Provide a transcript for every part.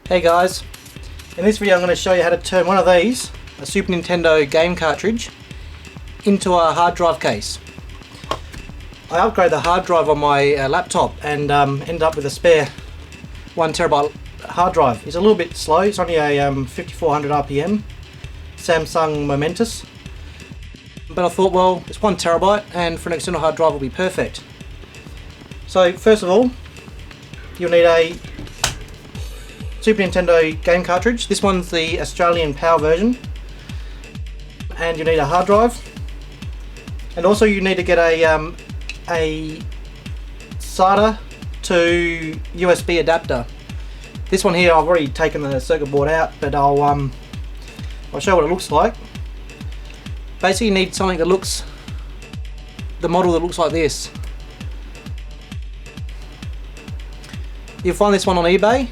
Hey guys, in this video I'm going to show you how to turn one of these, a Super Nintendo game cartridge, into a hard drive case. I upgraded the hard drive on my laptop and ended up with a spare 1TB hard drive. It's a little bit slow, it's only a 5400 RPM Samsung Momentus, but I thought, well, it's 1TB and for an external hard drive will be perfect. So first of all, you'll need a Super Nintendo game cartridge. This one's the Australian Power version, and you need a hard drive, and also you need to get a SATA to USB adapter. This one here, I've already taken the circuit board out, but I'll show you what it looks like. Basically, you need something that looks, the model that looks like this. You'll find this one on eBay.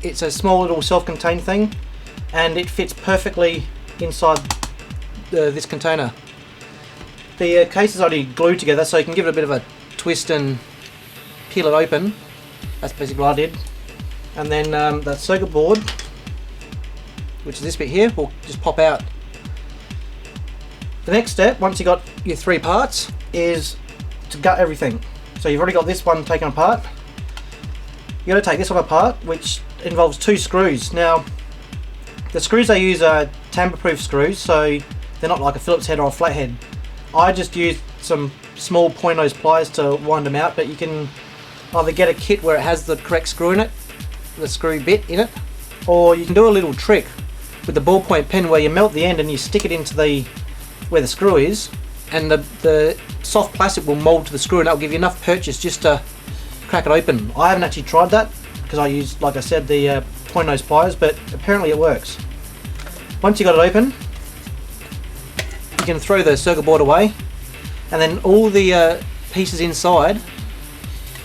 It's a small little self-contained thing and it fits perfectly inside this container. The case is already glued together, so you can give it a bit of a twist and peel it open. That's basically what I did. And then that circuit board, which is this bit here, will just pop out. The next step, once you've got your three parts, is to gut everything. So you've already got this one taken apart. You've got to take this one apart, which involves two screws. Now, the screws they use are tamper-proof screws, so they're not like a Phillips head or a flathead. I just used some small point-nose pliers to wind them out, but you can either get a kit where it has the correct screw in it, the screw bit in it, or you can do a little trick with the ballpoint pen where you melt the end and you stick it into where the screw is, and the soft plastic will mold to the screw and that'll give you enough purchase just to crack it open. I haven't actually tried that because I used, like I said, the point-nose pliers, but apparently it works. Once you got it open, you can throw the circuit board away, and then all the pieces inside,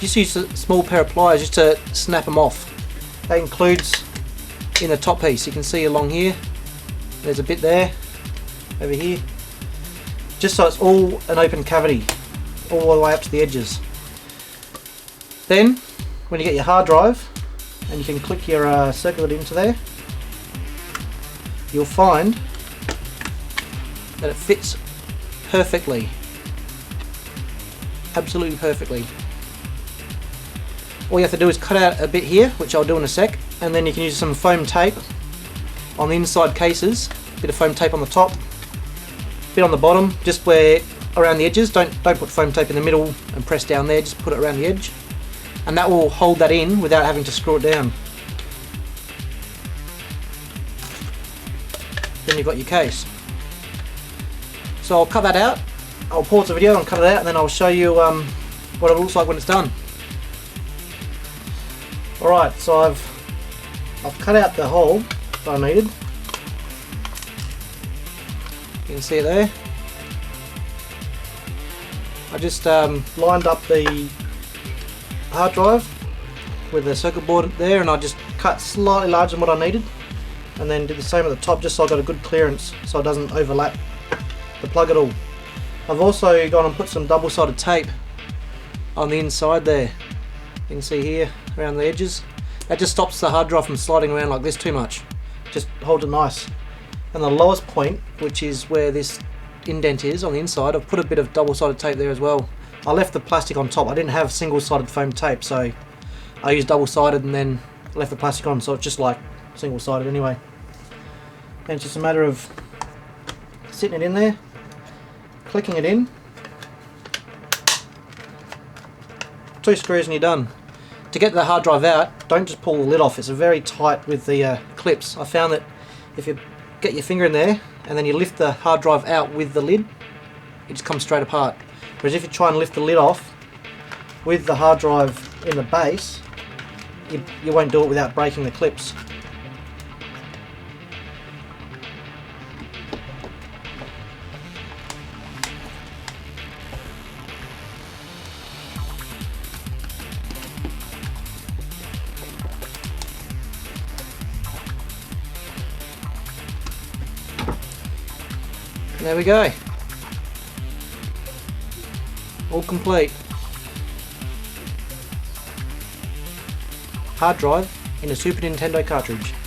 just use a small pair of pliers just to snap them off. That includes in the top piece. You can see along here, there's a bit there, over here, just so it's all an open cavity, all the way up to the edges. Then, when you get your hard drive, and you can click your circuit into there, you'll find that it fits perfectly. Absolutely perfectly. All you have to do is cut out a bit here, which I'll do in a sec, and then you can use some foam tape on the inside cases, a bit of foam tape on the top, a bit on the bottom, just where around the edges. Don't put foam tape in the middle and press down there, just put it around the edge. And that will hold that in without having to screw it down. Then you've got your case. So I'll cut that out. I'll pause the video and cut it out, and then I'll show you what it looks like when it's done. Alright, so I've cut out the hole that I needed. You can see it there. I just lined up the hard drive with the circuit board there, and I just cut slightly larger than what I needed, and then did the same at the top just so I got a good clearance so it doesn't overlap the plug at all. I've also gone and put some double-sided tape on the inside there. You can see here around the edges. That just stops the hard drive from sliding around like this too much. Just holds it nice. And the lowest point, which is where this indent is on the inside, I've put a bit of double-sided tape there as well. I left the plastic on top. I didn't have single-sided foam tape, so I used double-sided and then left the plastic on, so it's just like single-sided anyway. And it's just a matter of sitting it in there, clicking it in, two screws and you're done. To get the hard drive out, don't just pull the lid off. It's very tight with the clips. I found that if you get your finger in there and then you lift the hard drive out with the lid, it just comes straight apart. Whereas if you try and lift the lid off with the hard drive in the base, you won't do it without breaking the clips. There we go. All complete. Hard drive in a Super Nintendo cartridge.